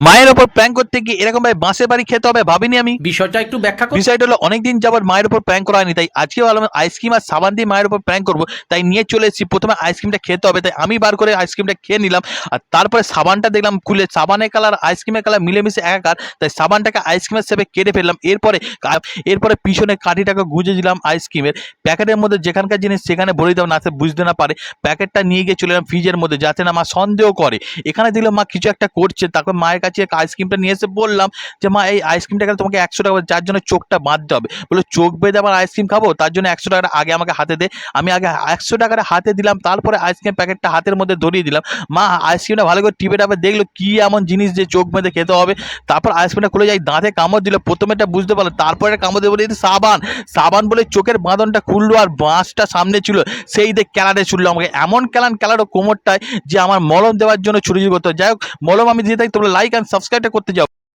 মায়ের ওপর প্র্যাঙ্ক করতে গিয়ে এরকম ভাবে বাঁশের বাড়ি খেতে হবে ভাবিনি আমি। বিষয়টা একটু ব্যাখ্যা করুন। বিষয়টা হলো অনেকদিন যাবত মায়ের উপর প্র্যাঙ্ক করা হয়নি, তাই আজকে ভাবলাম আইসক্রিম আর সাবান দিয়ে মায়ের উপর প্র্যাঙ্ক করবো। তাই নিয়ে চলে এসেছি, প্রথমে আইসক্রিমটা খেতে হবে, তাই আমি বার করে আইসক্রিমটা খেয়ে নিলাম। আর তারপরে সাবানটা দেখলাম খুলে, সাবানের কালার আইসক্রিমের কালার মিলেমিশে একাকার, তাই সাবানটাকে আইসক্রিমের শেপে কেটে ফেললাম। এরপরে পিছনে কাঠিটাকে গুঁজে দিলাম আইসক্রিমের প্যাকেটের মধ্যে, যেখানকার জিনিস সেখানে ভরে দিলাম, না সে বুঝতে না পারে। প্যাকেটটা নিয়ে গিয়ে চলে এলাম ফ্রিজের মধ্যে, যাতে না মা সন্দেহ করে। এখানে দিলাম মা কিছু একটা করছে, তারপর মায়ের কাছে আইসক্রিমটা নিয়ে এসে বললাম যে মা এই আইসক্রিমটা গেলে তোমাকে 100 টাকা, যার জন্য চোখটা বাঁধতে হবে। বলে চোখ বেঁধে আবার আইসক্রিম খাবো, তার জন্য 100 টাকাটা আগে আমাকে হাতে দে। আমি আগে 100 টাকাটা হাতে দিলাম, তারপরে আইসক্রিম প্যাকেটটা হাতের মধ্যে ধরিয়ে দিলাম। মা আইসক্রিমটা ভালো করে টিপে টাপে দেখলো কি এমন জিনিস যে চোখ বেঁধে খেতে হবে। তারপর আইসক্রিমটা খুলে যাই, দাঁতে কামড় দিল, প্রথমে এটা বুঝতে পারলো, তারপরে কামড় দিয়ে বলে এটা সাবান। সাবান বলে চোখের বাঁধনটা খুললো, আর বাঁশটা সামনে ছিল, সেই দেখ ক্যালারে ছুটলো আমাকে, এমন ক্যালারো কোমরটায় যে আমার মলম দেওয়ার জন্য ছুরি করতে হয়। যাই হোক, মলম আমি দিয়ে থাকি, তোমরা লাইক অ্যান্ড সাবস্ক্রাইবটা করতে যাও।